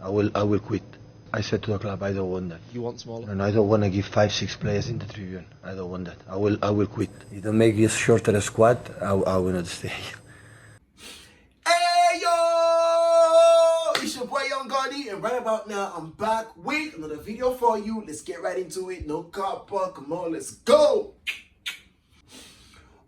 I will quit. I said to the club, I don't want that. You want smaller? And I don't want to give 5-6 players in the tribune. I don't want that. I will quit. If they make this shorter a squad, I will not stay. Hey yo! It's your boy Young Gotti, and right about now I'm back with another video for you. Let's get right into it. No copper, come on, let's go!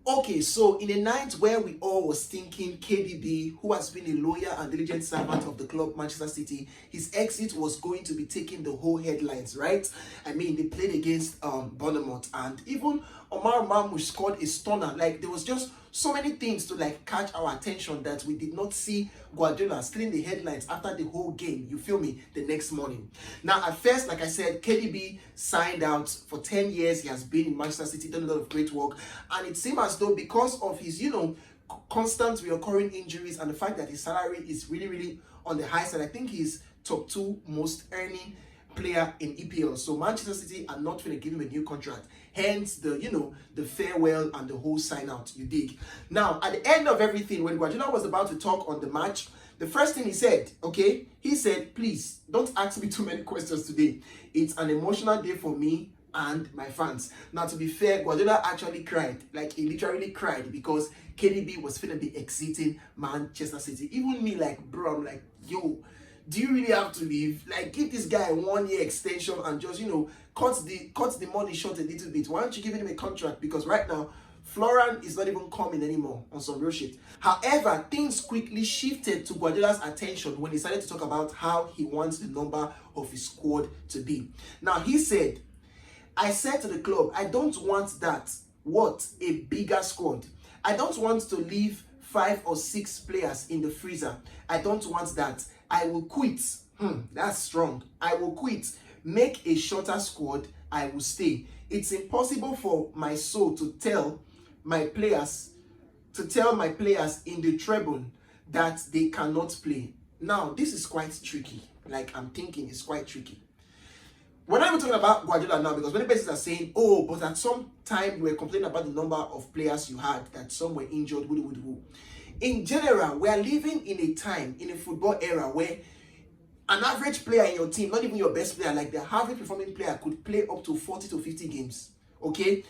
Okay, so in a night where we all was thinking KDB, who has been a loyal and diligent servant of the club Manchester City, his exit was going to be taking the whole headlines, right? I mean, they played against Bournemouth, and even Omar Marmoush scored a stunner. Like, there was just so many things to like catch our attention that we did not see Guardiola stealing the headlines after the whole game, you feel me, the next morning. Now, at first, like I said, KDB signed out for 10 years. He has been in Manchester City, done a lot of great work, and it seemed as though because of his, constant reoccurring injuries and the fact that his salary is really on the high side, I think he's top 2 most earning player in EPL. So Manchester City are not going to give him a new contract. Hence the, the farewell and the whole sign out, you dig. Now, at the end of everything, when Guardiola was about to talk on the match, the first thing he said, okay, he said, please don't ask me too many questions today. It's an emotional day for me and my fans. Now, to be fair, Guardiola actually cried. Like, he literally cried because KDB was finna be exiting Manchester City. Even me, like, bro, I'm like, yo, do you really have to leave? Like, give this guy a 1-year extension and just, cut the money short a little bit. Why aren't you giving him a contract? Because right now, Florian is not even coming anymore on some real shit. However, things quickly shifted to Guardiola's attention when he started to talk about how he wants the number of his squad to be. Now, he said, I said to the club, I don't want that. What? A bigger squad. I don't want to leave 5 or 6 players in the freezer. I don't want that. I will quit. That's strong. I will quit. Make a shorter squad. I will stay. It's impossible for my soul to tell my players in the treble that they cannot play. Now, this is quite tricky. Like, I'm thinking it's quite tricky. We're not even talking about Guardiola now, because many persons are saying, oh, but at some time you were complaining about the number of players you had, that some were injured, who. In general, we are living in a time, in a football era, where an average player in your team, not even your best player, like the average performing player, could play up to 40 to 50 games. Okay?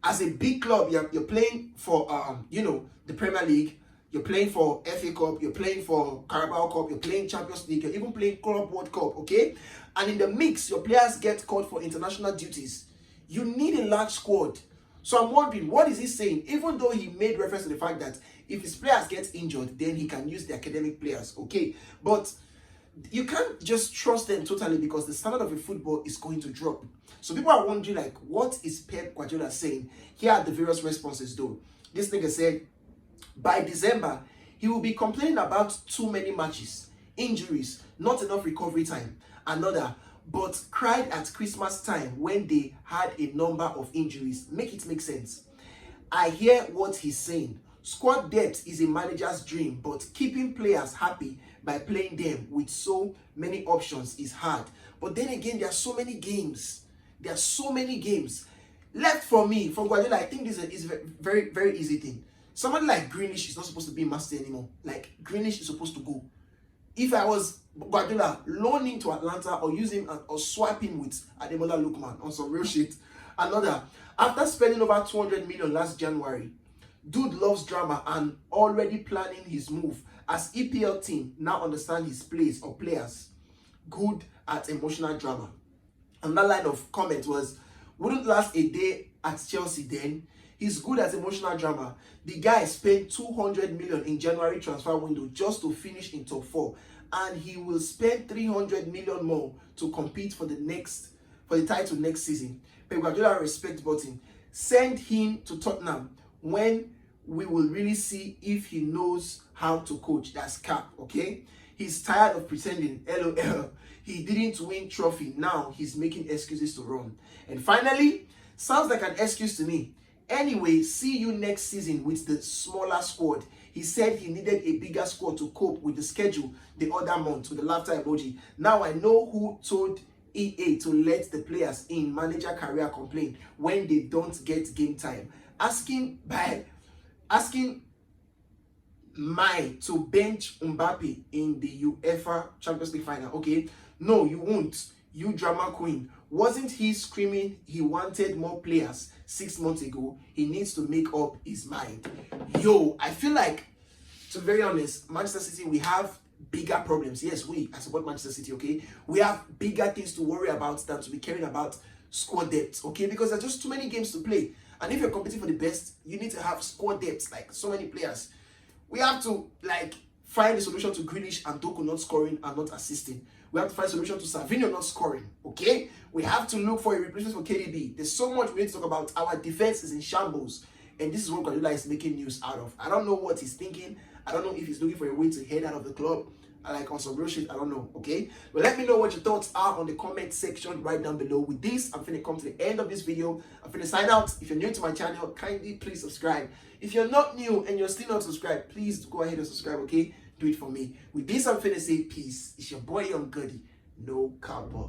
As a big club, you're playing for, the Premier League, you're playing for FA Cup, you're playing for Carabao Cup, you're playing Champions League, you're even playing Club World Cup, okay? And in the mix, your players get called for international duties. You need a large squad. So I'm wondering, what is he saying? Even though he made reference to the fact that if his players get injured, then he can use the academic players, okay? But you can't just trust them totally, because the standard of a football is going to drop. So people are wondering, like, what is Pep Guardiola saying? Here are the various responses, though. This nigga said, by December, he will be complaining about too many matches, injuries, not enough recovery time. Another, but cried at Christmas time when they had a number of injuries. Make it make sense. I hear what he's saying. Squad depth is a manager's dream, but keeping players happy by playing them with so many options is hard. But then again, there are so many games. There are so many games. Left for me, for Guardiola, I think this is a very easy thing. Somebody like Greenish is not supposed to be master anymore. Like, Greenish is supposed to go. If I was Guardiola, loan him to Atlanta or use him or swap him with Ademola Lookman on some real shit. Another, after spending over 200 million last January, dude loves drama and already planning his move. As EPL team now understand his place or players, good at emotional drama. Another line of comment was, wouldn't last a day at Chelsea then. He's good at emotional drama. The guy spent 200 million in January transfer window just to finish in top 4. And he will spend 300 million more to compete for the title next season. Pep Guardiola respect button. Send him to Tottenham when we will really see if he knows how to coach. That's cap, okay? He's tired of pretending. LOL. He didn't win trophy. Now he's making excuses to run. And finally, sounds like an excuse to me. Anyway, see you next season with the smaller squad. He said he needed a bigger squad to cope with the schedule the other month, with the laughter emoji. Now I know who told EA to let the players in manager career complain when they don't get game time. Asking mind to bench Mbappe in the UEFA Champions League final? Okay, no, you won't. You drama queen. Wasn't he screaming he wanted more players 6 months ago? He needs to make up his mind. Yo, I feel like, to be very honest, Manchester City, we have bigger problems. Yes, I support Manchester City, okay? We have bigger things to worry about than to be caring about squad depth, okay? Because there's just too many games to play. And if you're competing for the best, you need to have squad depth, like so many players. We have to, like, find a solution to Grealish and Doku not scoring and not assisting. We have to find a solution to Savinho not scoring, okay? We have to look for a replacement for KDB. There's so much we need to talk about. Our defense is in shambles. And this is what Guardiola is making news out of. I don't know what he's thinking. I don't know if he's looking for a way to head out of the club. Like on some real shit, I don't know, okay? But let me know what your thoughts are on the comment section right down below. With this, I'm finna come to the end of this video. I'm finna sign out. If you're new to my channel, kindly please subscribe. If you're not new and you're still not subscribed, please go ahead and subscribe, okay? Do it for me. With this, I'm finna say peace. It's your boy Young Goody. No cowboy.